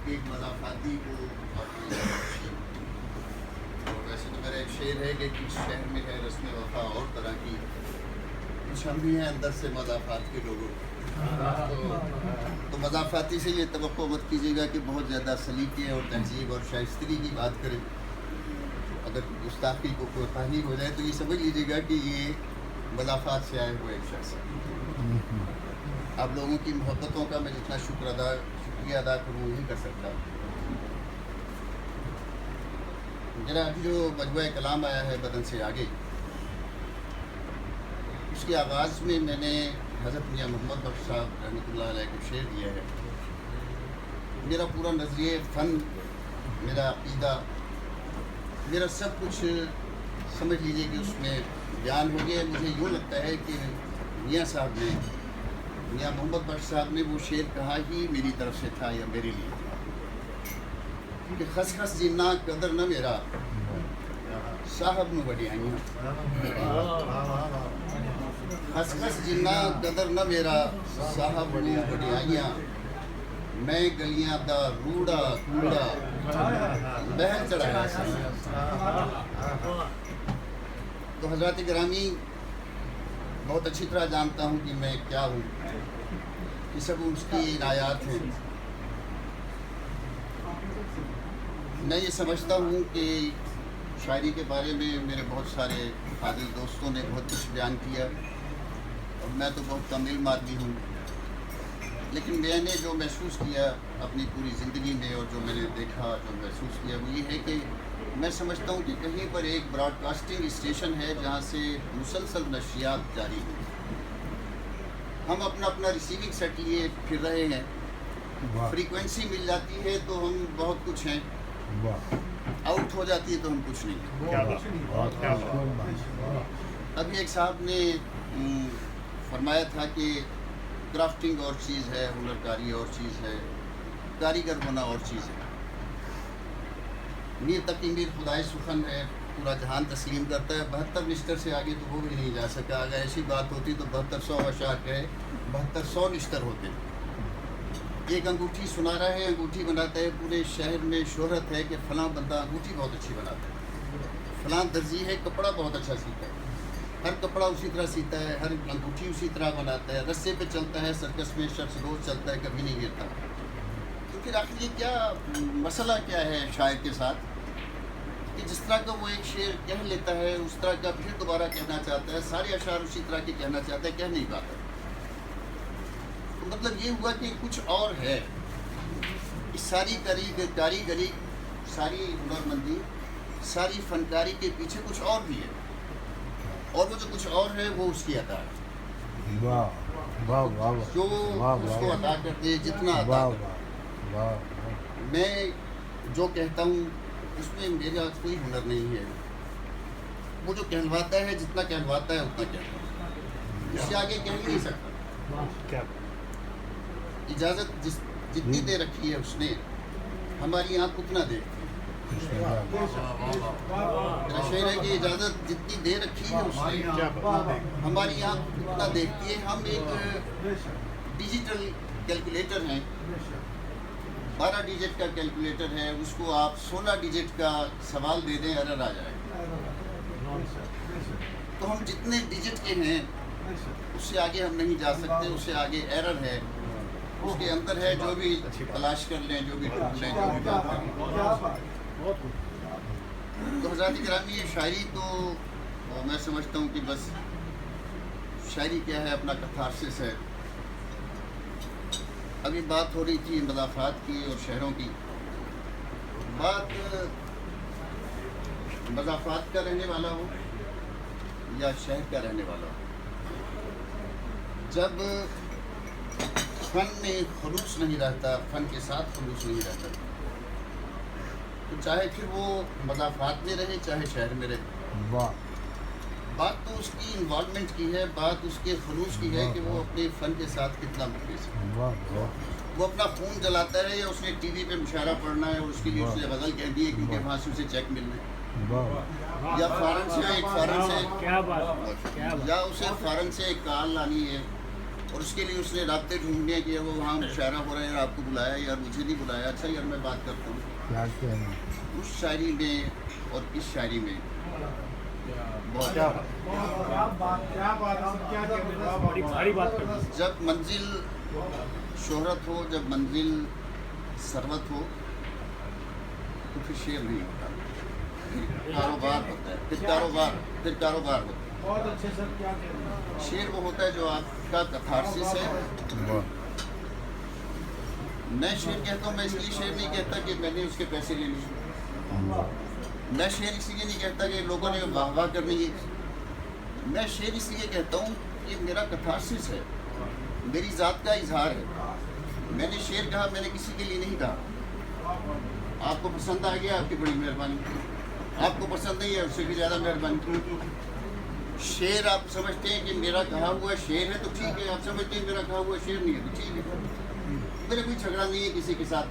ایک مضافاتی کو ویسے تو میرا ایک شعر ہے کہ کس شہر میں ہے رسم وفا اور طرح کی، کچھ ہم بھی ہیں اندر سے مضافات کے لوگوں. تو مضافاتی سے یہ توقع مت کیجیے گا کہ بہت زیادہ سلیقے اور تہذیب اور شائستگی کی بات کریں. اگر گستاخی کو کوتاہی ہو جائے تو یہ سمجھ لیجیے گا کہ یہ مضافات سے آئے ہوئے ایک شخص ہے. آپ لوگوں کی محبتوں کا میں جتنا شکریہ ادا کروں نہیں کر سکتا. میرا ابھی جو مجموعہ کلام آیا ہے بدن سے آگے، اس کے آغاز میں نے حضرت میاں محمد بخش صاحب رحمۃ اللہ علیہ کو شعر دیا ہے. میرا پورا نظریہ فن، میرا عقیدہ، میرا سب کچھ سمجھ لیجیے کہ اس میں بیان ہو گیا. مجھے یوں لگتا ہے کہ میاں صاحب نے، میاں محمد بخش صاحب نے وہ شعر کہا ہی میری طرف سے تھا یا میرے لیے تھا کہ خس خس جنہ قدر نہ میرا صاحب نو بڑی آئیاں، خس خس جنہ قدر نہ میرا صاحب نو بڑی آئیاں، میں گلیاں دا روڑا کوڑا بہن چڑھایا سا. تو حضرات گرامی، بہت اچھی طرح جانتا ہوں کہ میں کیا ہوں، یہ سب اس کی عنایات ہیں. میں یہ سمجھتا ہوں کہ شاعری کے بارے میں میرے بہت سارے فاضل دوستوں نے بہت کچھ بیان کیا اور میں تو بہت کم علم آدمی ہوں، لیکن میں نے جو محسوس کیا اپنی پوری زندگی میں اور جو میں نے دیکھا، جو محسوس کیا، وہ یہ ہے کہ میں سمجھتا ہوں کہ کہیں پر ایک براڈ کاسٹنگ اسٹیشن ہے جہاں سے مسلسل نشریات جاری ہیں. ہم اپنا اپنا ریسیونگ سیٹ لیے پھر رہے ہیں، فریکوینسی مل جاتی ہے تو ہم بہت کچھ ہیں، آؤٹ ہو جاتی ہے تو ہم کچھ نہیں. ابھی ایک صاحب نے فرمایا تھا کہ کرافٹنگ اور چیز ہے، ہنر کاری اور چیز ہے، کاریگر ہونا اور چیز ہے. میر تقی میر خدائے سخن ہے، پورا جہان تسلیم کرتا ہے. 72 نشتر سے آگے تو وہ بھی نہیں جا سکا. اگر ایسی بات ہوتی تو 7200 اشعار ہے، 7200 نشتر ہوتے. ایک انگوٹھی سنارا ہے، انگوٹھی بناتا ہے، پورے شہر میں شہرت ہے کہ فلاں بندہ انگوٹھی بہت اچھی بناتا ہے. فلاں درزی ہے، کپڑا بہت اچھا سیتا ہے، ہر کپڑا اسی طرح سیتا ہے، ہر انگوٹھی اسی طرح بناتا ہے، رسے پہ چلتا ہے، سرکس میں شخص روز چلتا ہے، کبھی نہیں گرتا. تو پھر آخر یہ کیا مسئلہ کیا ہے شاعر کے ساتھ کہ جس طرح کا وہ ایک شعر کہہ لیتا ہے اس طرح کا پھر دوبارہ کہنا چاہتا ہے، سارے اشعار اسی طرح کے کہنا چاہتا ہے، کہہ نہیں پاتا. تو مطلب یہ ہوا کہ کچھ اور ہے. اس ساری کاریگری، ساری ہنرمندی، ساری فنکاری کے پیچھے کچھ اور بھی ہے، اور وہ جو کچھ اور ہے وہ اس کی عطا ہے. جو اس کو عطا کرتے جتنا عطا کرتے. میں جو کہتا ہوں اس میں میرا کوئی ہنر نہیں ہے. وہ جو کہلواتا ہے، جتنا کہلواتا ہے اتنا کہتا ہے، اس سے آگے کہہ ہی نہیں سکتا. اجازت جتنی دے رکھی ہے اس نے، ہماری آنکھ اتنا دیکھتی ہے. میرا شعر ہے کہ اجازت جتنی دے رکھی ہے اس نے، ہماری آنکھ اتنا دیکھتی ہے. ہم ایک ڈیجیٹل کیلکولیٹر ہیں، 12 ڈیجٹ کا کیلکولیٹر ہے، اس کو آپ 16 ڈیجٹ کا سوال دے دیں، ایرر آ جائے. تو ہم جتنے ڈیجٹ کے ہیں اس سے آگے ہم نہیں جا سکتے، اس سے آگے ایرر ہے. اس کے اندر ہے، جو بھی تلاش کر لیں، جو بھی ڈھونڈ لیں، جو بھی بات کر لیں. تو حضرات گرامی، یہ شاعری تو میں سمجھتا ہوں کہ بس شاعری کیا ہے، اپنا کتھارسس ہے. ابھی بات ہو رہی تھی مضافات کی اور شہروں کی. بات مضافات کا رہنے والا ہو یا شہر کا رہنے والا ہو، جب فن میں خلوص نہیں رہتا، فن کے ساتھ خلوص نہیں رہتا، تو چاہے پھر وہ مضافات میں رہے چاہے شہر میں رہے، بات تو اس کی انوالومنٹ کی ہے، بات اس کے خلوص کی ہے کہ وہ اپنے فن کے ساتھ کتنا مخلص ہے. وہ اپنا خون جلاتا ہے یا اس نے ٹی وی پہ مشاعرہ پڑھنا ہے اور اس کے لیے اس نے غزل کہہ دی ہے کیونکہ وہاں سے اسے چیک ملنا ہے، یا فارن سے ایک کال لانی ہے اور اس کے لیے اس نے رابطے ڈھونڈنے کہ وہ وہاں مشاعرہ ہو رہا ہے، آپ کو بلایا یار، مجھے نہیں بلایا، اچھا یار میں بات کرتا ہوں اس شاعری میں اور اس شاعری میں بہت جب منزل شہرت ہو، جب منزل ثروت ہو تو پھر شعر نہیں ہوتا، کاروبار ہوتا ہے، پھر کاروبار ہوتا ہے۔ شعر وہ ہوتا ہے جو آپ کا کتھارسس ہے۔ میں شعر کہتا ہوں، میں اس لیے شعر نہیں کہتا کہ میں نے اس کے پیسے لے لیے، میں شعر اس لیے نہیں کہتا کہ لوگوں نے واہ واہ کرنی ہے، میں شعر اس لیے کہتا ہوں کہ میرا کتھارسس ہے، میری ذات کا اظہار ہے۔ میں نے شعر کہا، میں نے کسی کے لیے نہیں کہا۔ آپ کو پسند آ گیا، آپ کی بڑی مہربانی، آپ کو پسند نہیں ہے، اس سے بھی زیادہ مہربانی۔ شعر آپ سمجھتے ہیں کہ میرا کہا ہوا شعر ہے تو ٹھیک ہے، آپ سمجھتے ہیں میرا کہا ہوا شعر نہیں ہے تو ٹھیک ہے، میرا کوئی جھگڑا نہیں ہے کسی کے ساتھ۔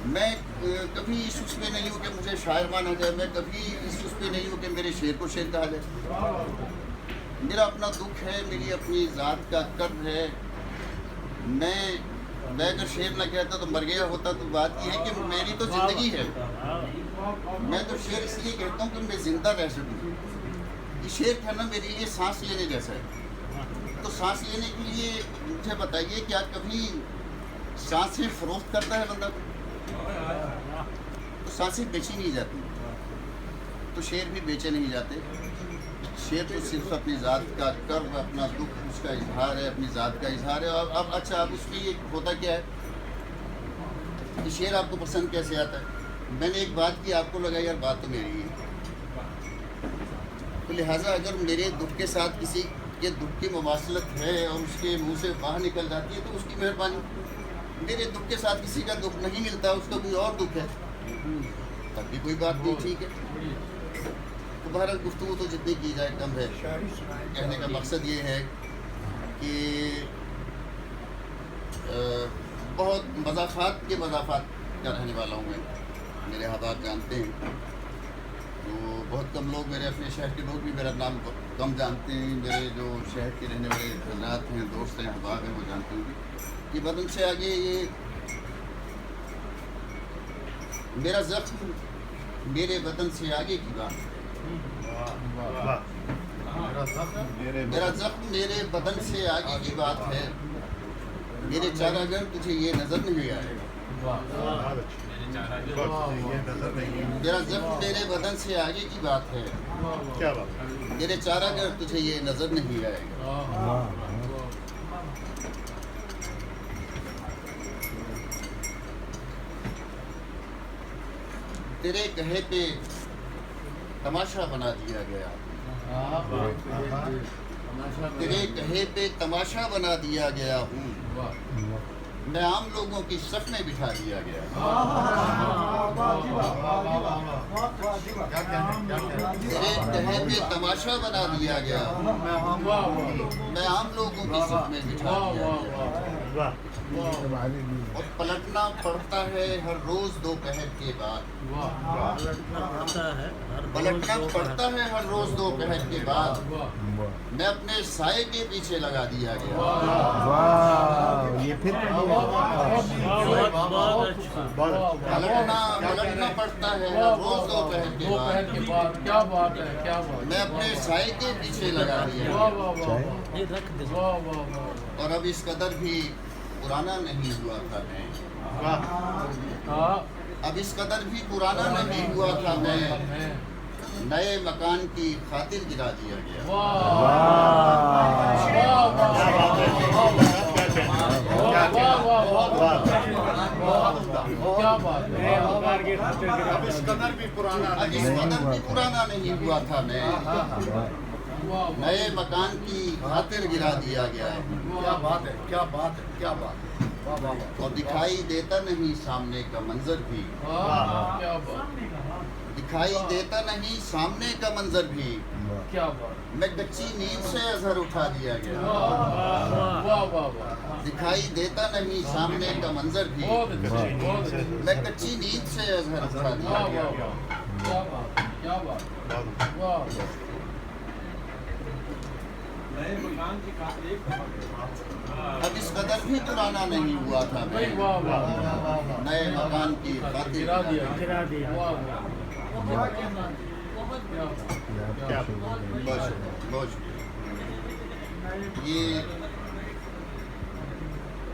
میں کبھی اس پہ نہیں ہوں کہ مجھے شاعر مانا جائے، میں کبھی اس پہ نہیں ہوں کہ میرے شعر کو شعر کہا جائے۔ میرا اپنا دکھ ہے، میری اپنی ذات کا کرب ہے۔ میں اگر شعر نہ کہتا تو مر گیا ہوتا، تو بات یہ ہے کہ میری تو زندگی ہے۔ میں تو شعر اس لیے کہتا ہوں کہ میں زندہ رہ سکوں۔ یہ شعر کہنا میرے لیے سانس لینے جیسا ہے۔ تو سانس لینے کے لیے مجھے بتائیے، کیا کبھی سانسیں فروخت کرتا ہے بندہ؟ تو سانسیں بیچی نہیں جاتی، تو شعر بھی بیچے نہیں جاتے۔ شعر تو صرف اپنی ذات کا کرب، اپنا دکھ، اس کا اظہار ہے، اپنی ذات کا اظہار ہے۔ اب اچھا، اب اس میں یہ ہوتا کیا ہے کہ شعر آپ کو پسند کیسے آتا ہے؟ میں نے ایک بات کی، آپ کو لگا یار بات تو میری ہے، تو لہٰذا اگر میرے دکھ کے ساتھ کسی کے دکھ کی مواصلت ہے اور اس کے منہ سے باہر نکل جاتی ہے تو اس کی مہربانی۔ میرے دکھ کے ساتھ کسی کا دکھ نہیں ملتا، اس کا کوئی اور دکھ ہے، تب بھی کوئی بات نہیں، ٹھیک ہے۔ تو بہرحال گفتگو تو جتنی کی جائے کم ہے۔ کہنے کا مقصد یہ ہے کہ بہت مضافات کا رہنے والا ہوں میں، میرے احباب جانتے ہیں، تو بہت کم لوگ، میرے اپنے شہر کے لوگ بھی میرا نام کم جانتے ہیں، میرے جو شہر کے رہنے والے حضرات ہیں، دوست ہیں، احباب ہیں، وہ جانتے ہیں کہ بدن سے آگے یہ میرا زخم میرے بدن سے آگے کی بات ہے، میرا زخم میرے بدن سے آگے کی بات ہے، میرے چارہ گر تجھے یہ نظر نہیں آئے گا، میرا زخم میرے بدن سے آگے کی بات ہے، میرے چارہ گر تجھے یہ نظر نہیں آئے گا۔ تیرے کہے پہ تماشا بنا دیا گیا، تیرے کہے پہ تماشا بنا دیا گیا ہوں، میں عام لوگوں کی صف میں بٹھا دیا گیا۔ تیرے کہے پہ تماشا بنا دیا گیا ہوں، میں عام لوگوں کی صف میں بٹھا دیا گیا۔ اور پلٹنا پڑتا ہے ہر روز دوپہر کے بعد، پلٹنا پڑتا ہے ہر روز دوپہر کے بعد، میں اپنے سائے کے پیچھے لگا دیا گیا۔ پلٹنا پڑتا ہے ہر روز دوپہر کے بعد، میں اپنے سائے کے پیچھے لگا دیا گیا۔ اور اب اس قدر بھی پرانا نہیں ہوا تھا میں، اب اس قدر بھی پرانا نہیں ہوا تھا میں، نئے مکان کی خاطر گرا دیا گیا۔ اب اس قدر بھی پرانا نہیں ہوا تھا میں، نئے مکان کی خاطر گرا دیا گیا ہے۔ کیا بات ہے، کیا بات ہے، کیا بات ہے۔ اور دکھائی دیتا نہیں سامنے کا منظر بھی، دکھائی دیتا نہیں سامنے کا منظر بھی، میں کچی نیند سے اظہر اٹھا دیا گیا۔ دکھائی دیتا نہیں سامنے کا منظر بھی، میں کچی نیند سے اظہر اٹھا دیا گیا۔ اب اس قدر بھی پرانا نہیں ہوا تھا میں نئے مکان کی خاطر گرا دیا بہت یہ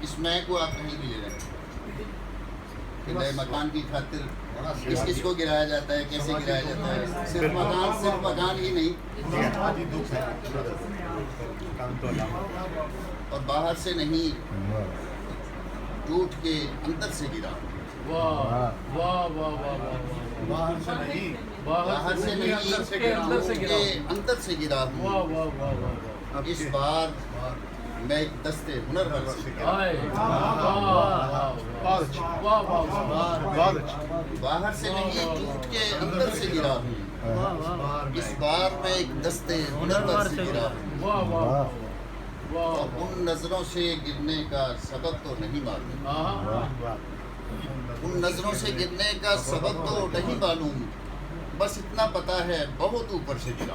اس میں کو آپ کہیں بھی لے رہے ہیں کہ نئے مکان کی خاطر کس کو گرایا جاتا ہے، کیسے گرایا جاتا ہے. صرف مکان ہی نہیں، اور باہر سے نہیں، ٹوٹ کے اندر سے گرا. باہر سے نہیں، ٹوٹ کے اندر سے گرا ہوں. اس بار میں ایک دستے ہنر ور سے باہر سے نہیں، ٹوٹ کے اندر سے گرا ہوں. اس بار میں ایک دستے ہنر ور سے گرا ہوں. ان نظروں سے گرنے کا سبب تو نہیں معلوم، ان نظروں سے گرنے کا سبب تو نہیں معلوم، بس اتنا پتا ہے بہت اوپر سے گرا.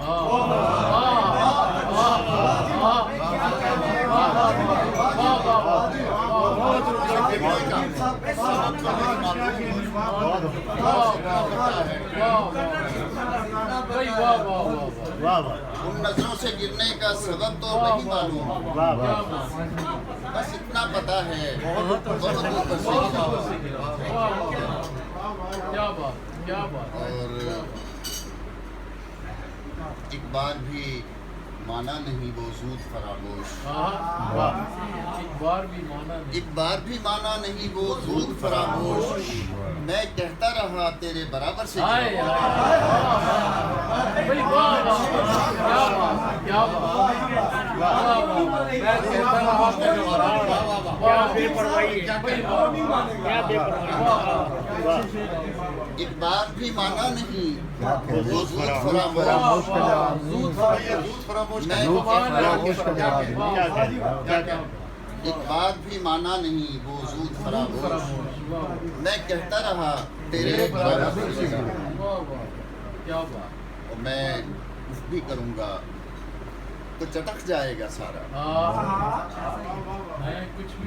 ان نظروں سے گرنے کا سبب تو نہیں معلوم، بس اتنا پتا ہے بہت اوپر سے گرا. اور ایک بار بھی مانا نہیں وہ زود فراموش، ایک بار بھی مانا نہیں وہ زود فراموش، میں کہتا رہا تیرے برابر سے ایک بار بھی مانا نہیں وہ زود فراموش، ایک بار بھی مانا نہیں وہ زود فراموش، میں کہتا رہا تیرے برابر سے. اور میں اف بھی کروں گا تو چٹک جائے گا سارا،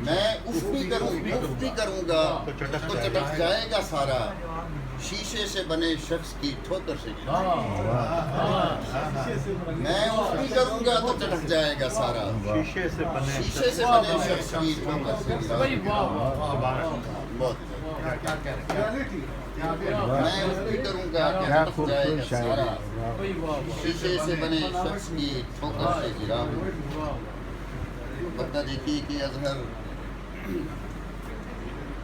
میں اف بھی کروں گا تو چٹک جائے گا سارا، شیشے سے بنے شخص کی ٹھوکر سے گرا. میں اف بھی کروں گا تو چٹک جائے گا سارا، شیشے سے بنے شخص کی ٹھوکر سے گرا. میں اف بھی کروں گا تو چٹک جائے گا سارا، شیشے سے بنے شخص کی ٹھوکر سے گرا. بتا دیتی کہ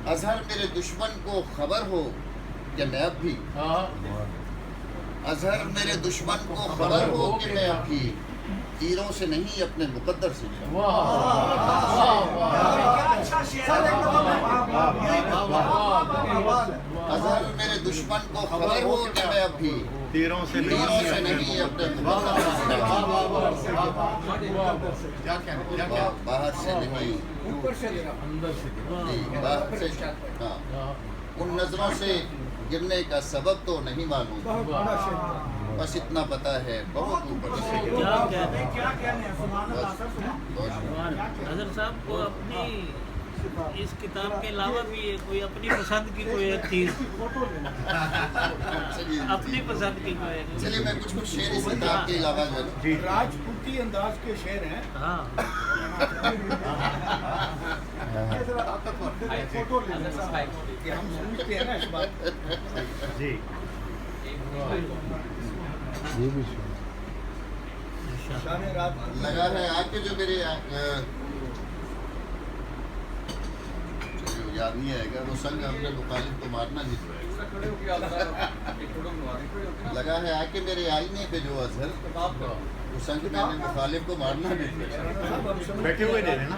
اظہر میرے دشمن کو خبر ہو کہ میں اب بھی، اظہر میرے دشمن کو خبر ہو کہ میں اب بھی تیروں سے نہیں اپنے مقدر سے گرا. اظہر میرے دشمن کو خبر ہو کہ میں اب بھی تیروں سے نہیں اپنے مقدر سے گرا. باہر سے نہیں، باہر سے. ان نظروں سے گرنے کا سبب تو نہیں معلوم، بس اتنا پتا ہے بہت اوپر سے. حضرت صاحب کو اپنی اس کتاب کے علاوہ بھی کوئی اپنی پسند کی کوئی ایک چیز، اپنی پسند کی کوئی، چلیے میں کچھ شعر اس کتاب کے علاوہ راجپوتی انداز کے شعر ہیں. ہاں ہم سمجھتے ہیں نا اس بات. جی لگا ہے آپ کے جو میرے یاد نہیں آئے گا، وہ سنگ ہم نے مخالف کو مارنا نہیں. لگا ہے آ کے میرے آئینے پہ جو اظہر، وہ سنگ میں نے مخالف کو مارنا نہیں. بیٹھے ہوئے دے رہے نا.